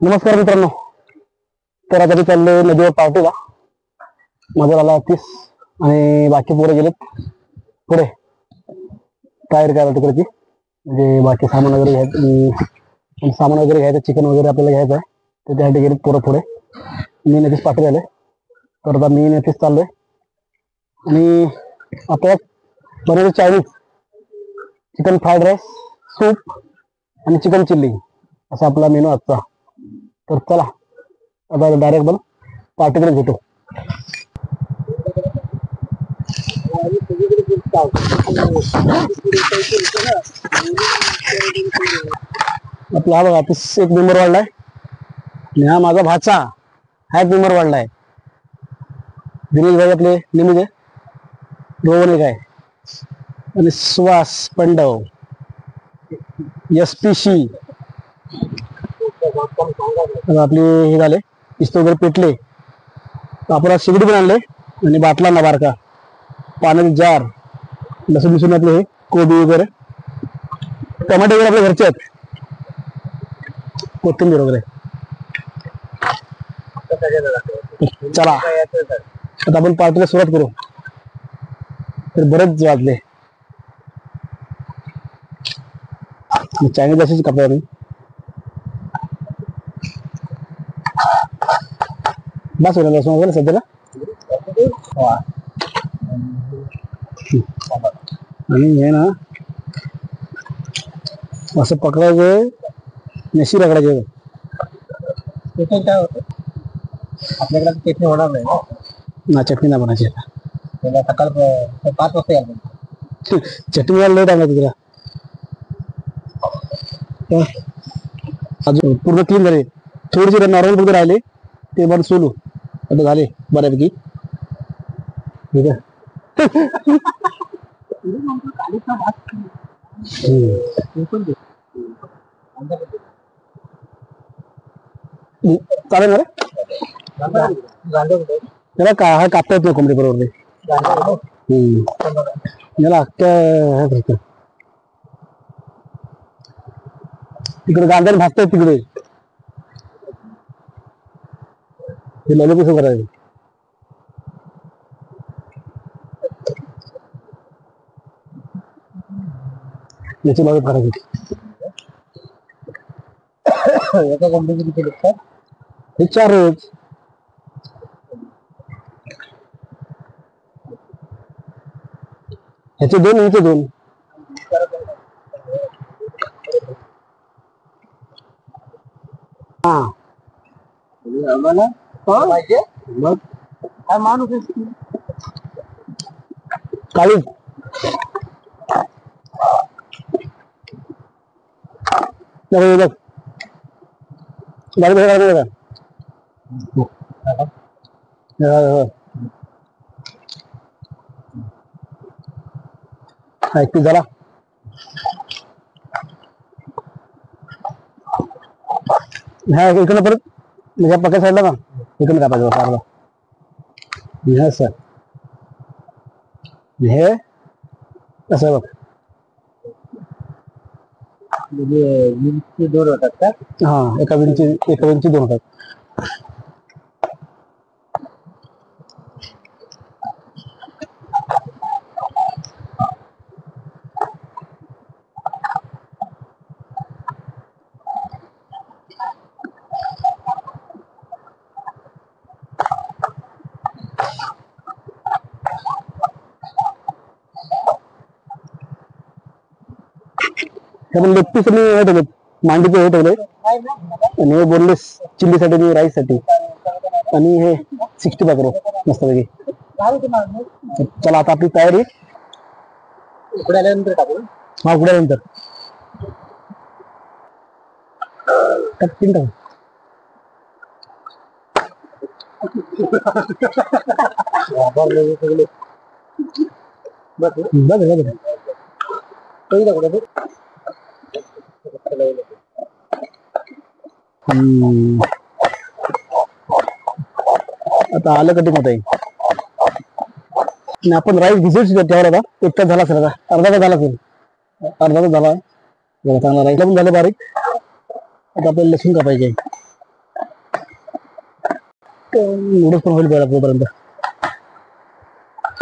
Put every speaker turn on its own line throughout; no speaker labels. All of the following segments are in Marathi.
नमस्कार मित्रांनो. तर आता चाललोय नदीवर पार्टीला. माझा झाला 30 आणि बाकी पोरं गेलेत पुढे टायर करायला तिकडची. म्हणजे बाकी सामान वगैरे घ्यायचं, सामान वगैरे घ्यायचं, चिकन वगैरे आपल्याला घ्यायचं आहे, तर त्यासाठी गेलेत पोरं पुढे. मी नदीच पार्टी झाले, तर आता मी नदीच चाललोय. आणि आपल्याला बनवलं Chinese, chicken fried rice, soup आणि चिकन चिल्ली असा आपला मेनू आजचा. तर चला आता डायरेक्ट पण पार्टीकडे भेटू. आपला हा बघा एक मेंबर वाढलाय आणि हा माझा भाचा हा एक मेंबर वाढलाय. दिनेश भाई आपले नेहमीचे रोहन एक आहे आणि सुहास पंडव, एसपीशी आपले हे झाले. इस्त वगैरे पेटले, आपण शिगडी पण आणले आणि बाटला ना बारका, पाण्याचे जार, लसूण बिसून आपले हे कोबी वगैरे, टमाटे वगैरे आपल्या घरचे आहेत, कोथिंबीर वगैरे. चला आता आपण पार्टीला सुरुवात करू. तर बरेच वाजले. चायनीज असेच कपडे बस होईल लसूण वगैरे सध्याला. आणि हे ना असं पकडायचं, नशी रगडायचे. काय होतं आपल्याकडे चटणी होणार नाही ना, चटणी नाही बनायची. सकाळ 5 वाजता यायला चटणी लेट आहे तुला. अजून पूर्ण क्लीन झाले, थोडेसे नॉर्मल पुढे राहिले ते पण सोलू आता झाले बऱ्यापैकी. ठीक आहे. चालेल ना त्याला का हा कापता येत नाही कोंबडी बरोबर. याला अख्ख्या तिकडे गांधण भाजतायत तिकडे. हे ललो कसं करायचं. याची बाजू करायची. एका कोंबडीचे किती लागतात? हे 4 रोज. ह्याचे 2, ह्याचे 2. हा आम्हाला मग काय माणूस काळी झाला. हा इकडनं परत म्हणजे पक्या साईडला का इकडून कापायचं अर्धा. सर हे असं बघ, म्हणजे विंचचे 2 होतात का? हा, एका विंची 2 होतात. लेग पीस मी हे ठेवले, मांडीचे हे ठेवले आणि हे बोनलेस चिल्लीसाठी मी राईस साठी, आणि हे 60 करू मस्तपैकी. चला आता आपली तयारी उकडे आल्यानंतर टाकू. हा उकड्यानंतर टाकू. आता आलं कटिंग होत आहे. आपण राईस भिजवून ठेवला होता, 1 तास झाला असेल, अर्धा तास झाला असेल, अर्धा तास झाला. चांगला राईसला पण झालं बारीक. आता आपल्याला लसूण कापायचे. नूडल्स पण होईल पहिला तोपर्यंत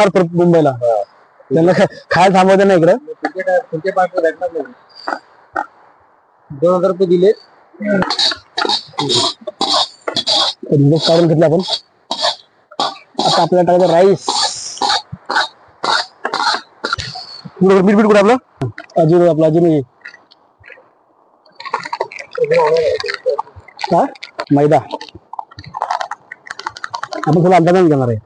परत मुंबईला त्यांना खायला थांबवायचं नाही इकडं.
तुमच्या पार्टी भेटणार नाही. 2000 रुपये दिले.
नूडल्स काढून घेतले आपण. आता आपल्याला टाकायचं राईस. मीठ कुठे आपलं अजून आपलं अजून का मैदा आपण थोडा अंदाजाने घेणार आहे.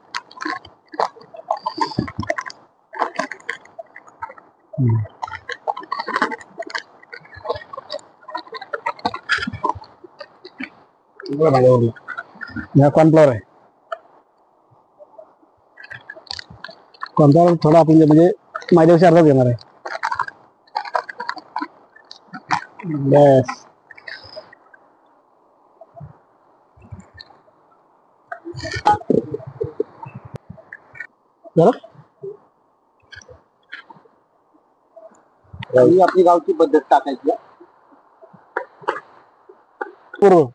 हा कॉर्नफ्लॉवर आहे. कॉर्नफ्लॉवर थोडा आपण म्हणजे मैद्यापेक्षा अर्धाच घेणार आहे. बस
ही आपली गावची पद्धत टाकायची.
पूर्व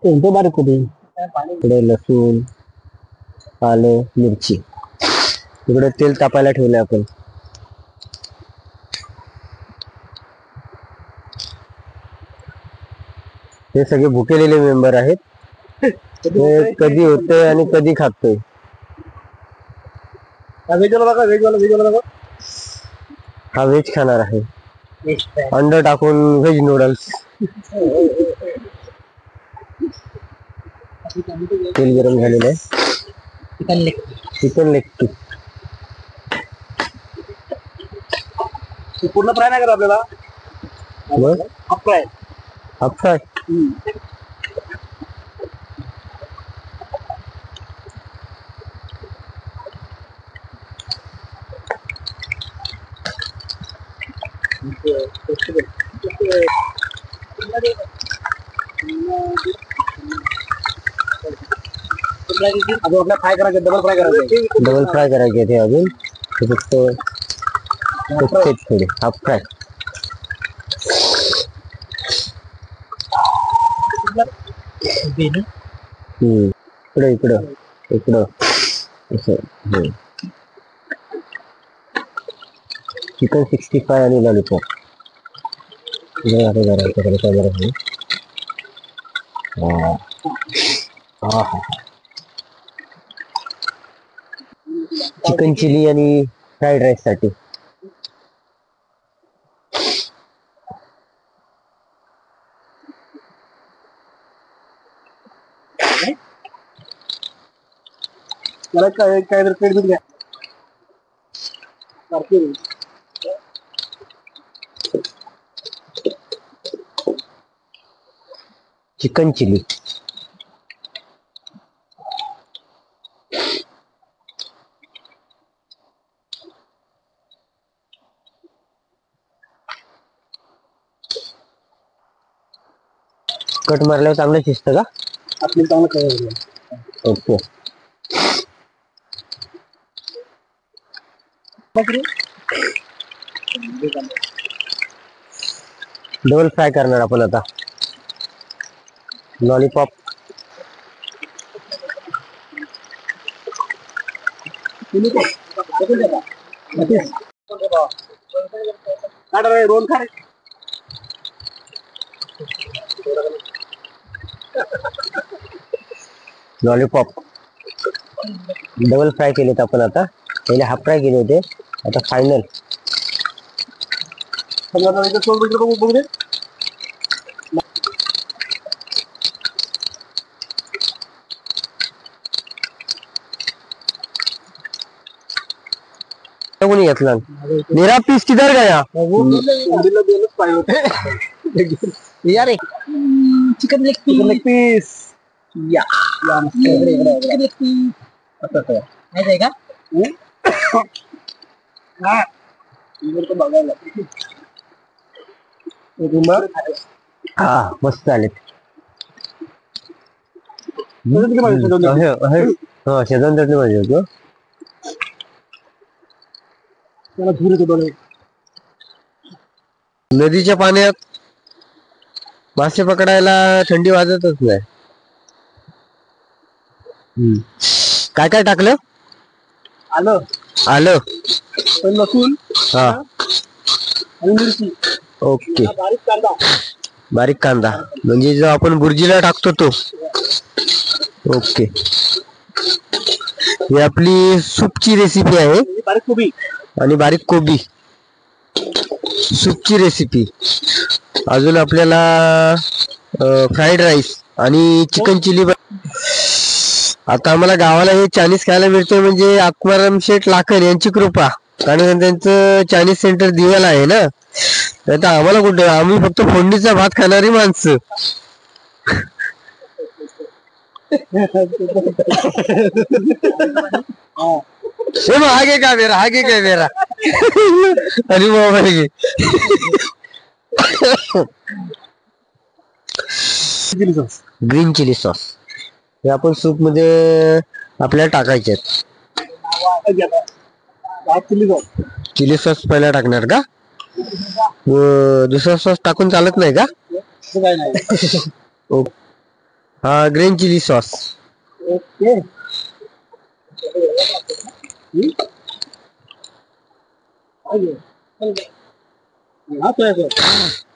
कोणतं बारीक कुठे
इकडे लसूण, आलं, मिरची. इकडे तेल तापायला ठेवलंय आपण. हे सगळे भुकेलेले मेंबर आहेत. ते कधी होतंय आणि कधी खातोय. हा व्हेज खाणार आहे. अंड टाकून व्हेज नूडल्स. तेल गरम झालेलं आहे. चिकन लेग पीस
पूर्ण फ्राय नाही करा आपल्याला. Half fry.
Half fry.
आपल्या फ्राय करायचे डबल फ्राय करायचे.
डबल फ्राय करायचे ते अजून फक्त थोडे हाफ फ्राय. इकडं इकडं इकडं असं. चिकन 65 आणि लॉलीपॉप. चिकन चिली आणि फ्राईड राईस साठी.
मला काय काय प्लेट घेऊन घ्या.
Chicken chilli. कट मारल्यावर चांगलं शिजतं का?
आपली चांगलं काय
ओके. डबल फ्राय करणार आपण आता. लॉलीपॉप.
रोल खा.
लॉलीपॉप डबल फ्राय केलेत आपण आता. पहिले हाफ फ्राय केले होते, आता फायनल.
बघू दे.
कोणी घेतला? मेरा पीस किधर गया?
यार चिकन लेग पीस. या चिकन लेग पीस. माहित आहे का?
हा मस्त झाले. शेजवान चटणी पाहिजे होती. नदीच्या पाण्यात मासे पकडायला थंडी वाजतच नाही. काय काय टाकलं?
आलं,
आलं,
लसूण,
हा,
आणि मिरची,
ओके.
बारीक कांदा.
बारीक कांदा म्हणजे जो आपण बुर्जीला टाकतो तो. ओके. ही आपली सूपची रेसिपी आहे.
बारीक कोबी
आणि बारीक कोबी, सूपची रेसिपी. अजून आपल्याला फ्राईड राईस आणि चिकन चिली. आता आम्हाला गावाला हे चायनीज खायला मिळते म्हणजे आत्माराम शेठ लाखन यांची कृपा. कारण त्यांचं चायनीज सेंटर दिवाला आहे ना. तर आम्हाला कुठे, आम्ही फक्त फोडणीचा भात खाणारी माणसं. आगे का मेरा, आगे काय मेरा. आणि मोबाईल घे. ग्रीन चिली सॉस हे आपण सूप मध्ये आपल्याला टाकायचे. चिली सॉस पहिला टाकणार का? दुसरा सॉस टाकून चालत नाही का? हा, green chilli sauce.
Okay.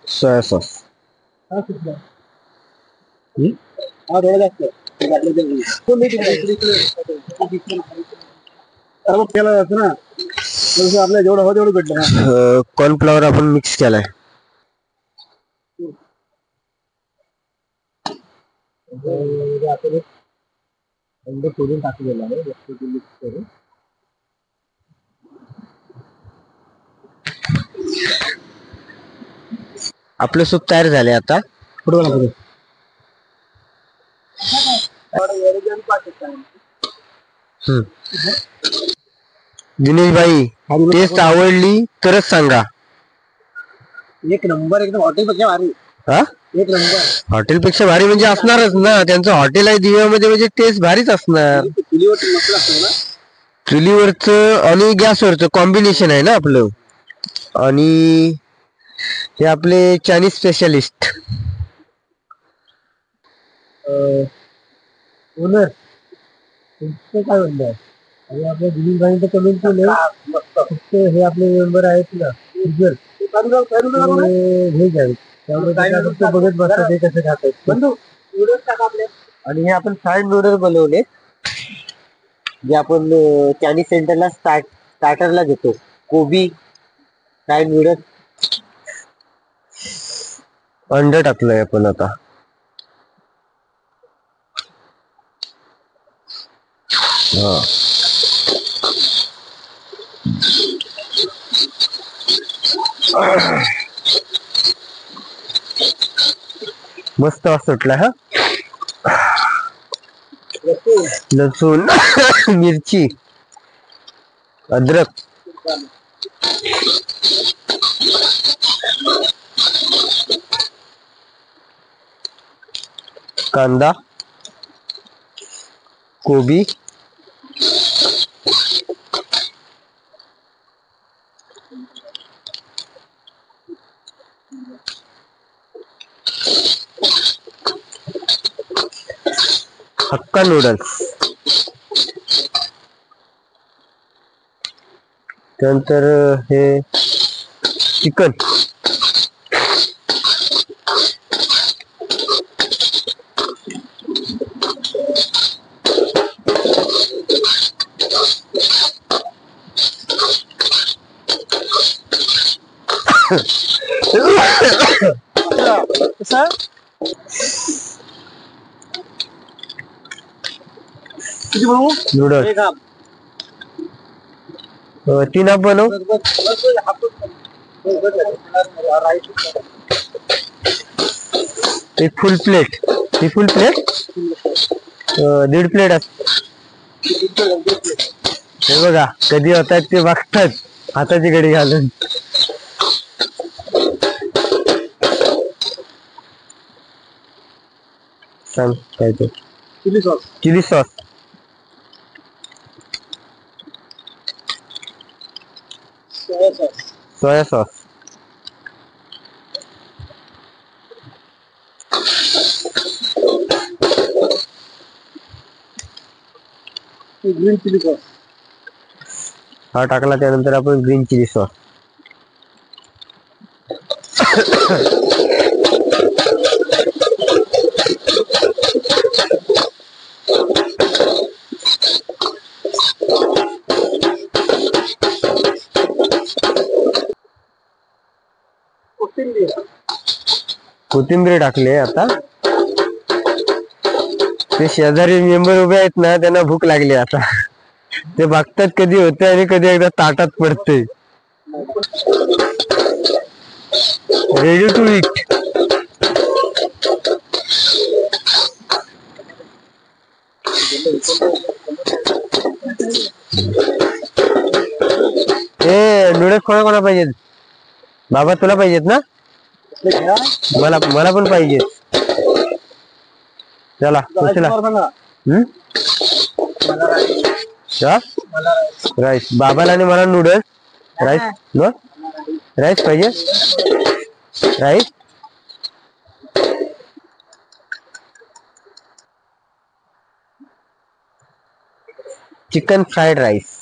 Soya sauce.
थोडं जास्त केलं जातं ना. आपल्याला जेवढं हवं तेवढं भेटलं ना.
कॉर्नफ्लॉवर आपण मिक्स केलाय.
अंड फोडून टाकलेलं आहे. मिक्स करून
आपलं सूप तयार झाले. आता
पुढे
दिनेश भाई, टेस्ट आवडली तरच सांगा.
एक नंबर, एकदम हॉटेलपेक्षा भारी.
हा,
एक नंबर.
हॉटेलपेक्षा भारी म्हणजे असणारच ना. त्यांचं हॉटेल आहे दिव्यामध्ये म्हणजे टेस्ट भारीच असणार. चुलीवरच आणि गॅसवरच कॉम्बिनेशन आहे ना आपलं. आणि हे आपले चायनीज स्पेशलिस्ट
ओनर काय म्हणतात. आणि आपल्या दिलीप भाईंचं कमेंट केलं फक्त हे आपले मेंबर आहेत ना, हे घ्यावे. त्यामुळे फक्त बघत बसतात हे कसं खातात.
आणि हे आपण फ्राईड नूडल्स बनवले जे आपण चायनीज सेंटरला स्टार्टरला देतो. कोबी, फ्राईड नूडल्स, अंड टाकलंय आपण आता. हा, मस्त सुटला. हा, लसूण, मिरची, अद्रक, कांदा, कोबी, हक्का नूडल्स, त्यानंतर हे चिकन, नूडल्स 3 हाफ बनव. एक फुल प्लेट. ही फुल प्लेट 1.5 प्लेट हे बघा कधी होतात ते बघतात हाताची घडी घालून. सांग काय ते.
Chilli sauce,
chilli sauce,
soya sauce,
soya sauce,
green chilli sauce.
हा टाकला त्यानंतर आपण ग्रीन चिली सॉस. कोथिंबीर टाकले. आता ते शेजारी मेंबर उभे आहेत ना, त्यांना भूक लागली आता. ते बघतात कधी होते आणि कधी एकदा ताटात पडते. Ready to eat. हे नूडल्स कोणा पाहिजेत? बाबा तुला पाहिजेत ना? मला मला पण पाहिजेत. चला राईस. बाबाला आणि मला नूडल्स. राईस नो, राईस पाहिजे. राईस. Chicken fried rice.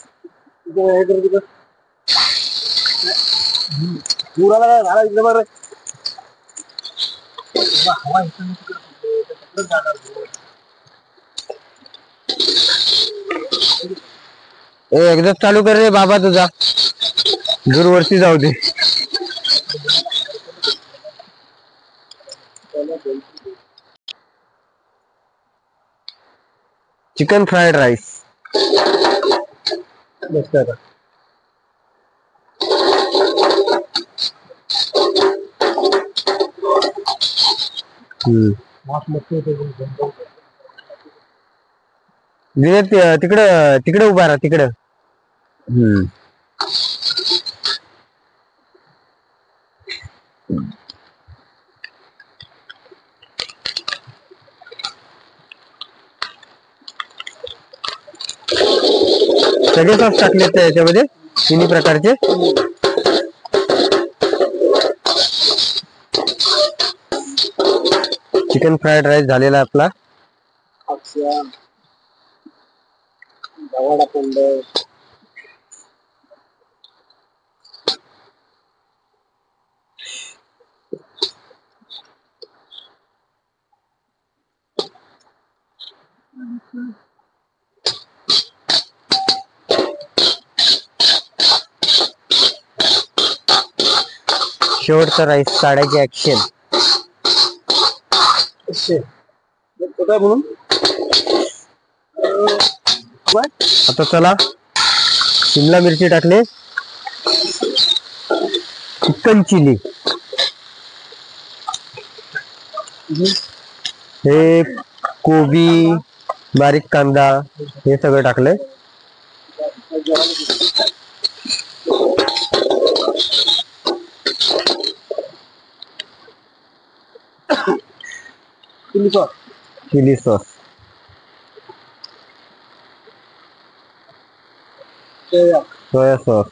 एकदा चालू कर रे बाबा तुझा. दूरवरती जाऊ दे. Chicken fried rice. तिकडं तिकडे उभा राहा तिकडं. सगळे सॉस टाकले त्याच्यामध्ये तिन्ही प्रकारचे. चिकन फ्राईड राईस झालेला आपला. शेवटचा राईस काढायची ऍक्शन. आता चला शिमला मिरची टाकले. Chicken chilli. हे कोबी, बारीक कांदा हे सगळं टाकलंय. Chilli sauce. Soya sauce.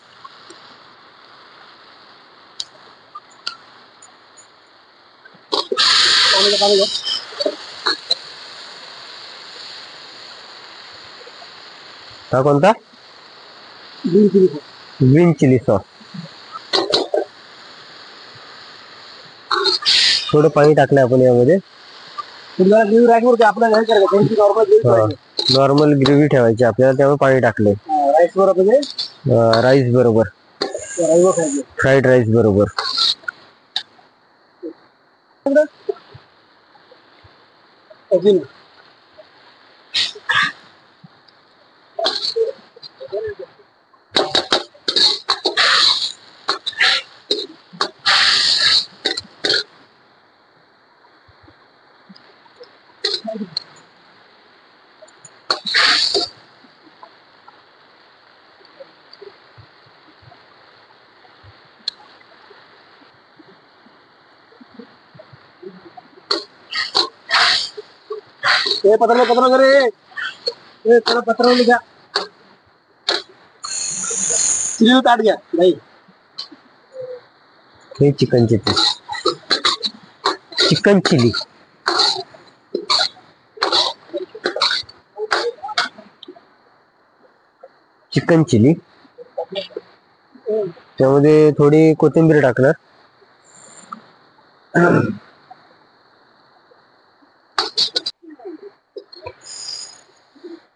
हा कोणता? Green chilli sauce. थोडं पाणी टाकलं आपण यामध्ये. नॉर्मल ग्रेव्ही ठेवायची आपल्याला, त्यामुळे पाणी टाकले. राईस बरोबर. फ्राईड राईस बरोबर.
पत्र करे पत्र घ्या. ताट घ्या नाही.
हे चिकनचे piece. Chicken chilli. Chicken chilli, त्यामध्ये थोडी कोथिंबीर टाकणार.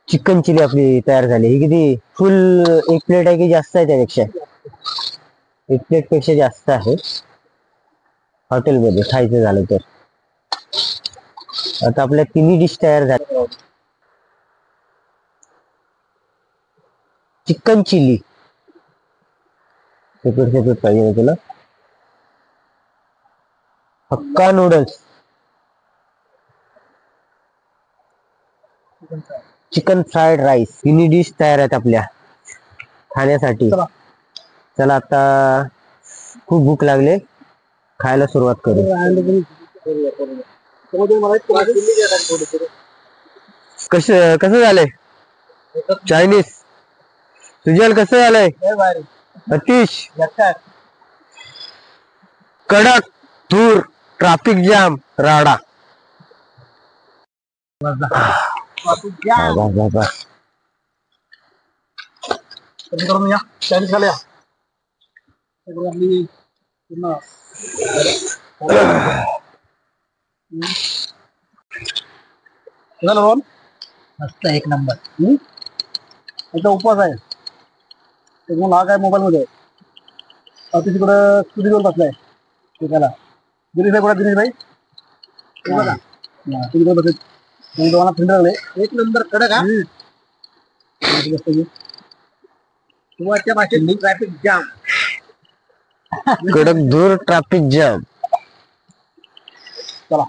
चिकन चिली आपली तयार झाली. ही किती फुल एक प्लेट आहे की जास्त आहे? त्यापेक्षा एक प्लेट पेक्षा जास्त आहे हॉटेलमध्ये खायचं झालं तर. आता आपल्या तिन्ही डिश तयार झाल्या. चिकन चिली सेपरेट सेपरेट पाहिजे तुला. Hakka noodles, chicken fried rice, तिन्ही डिश तयार आहेत आपल्या खाण्यासाठी. चला आता खूप भूक लागले, खायला सुरुवात करू. कसं झालंय चायनीज? सुजल कसं झालंय? अतिश कडक, धूर, ट्रॅफिक जाम, राडा.
मस्त एक नंबर. याचा उपवास आहे त्याच्यामुळे हा काय मोबाईल मध्ये तिकडं स्टुडिओ बसलाय त्याला. दिनेश भाई कुठे? दिनेश भाई बघा तुम्ही बसले, तुम्ही दोघांना फ्रेंड लागले. एक नंबर कडक. हा भाषेत ट्रॅफिक जाम.
कडक, धूर, ट्रॅफिक जाम.
चला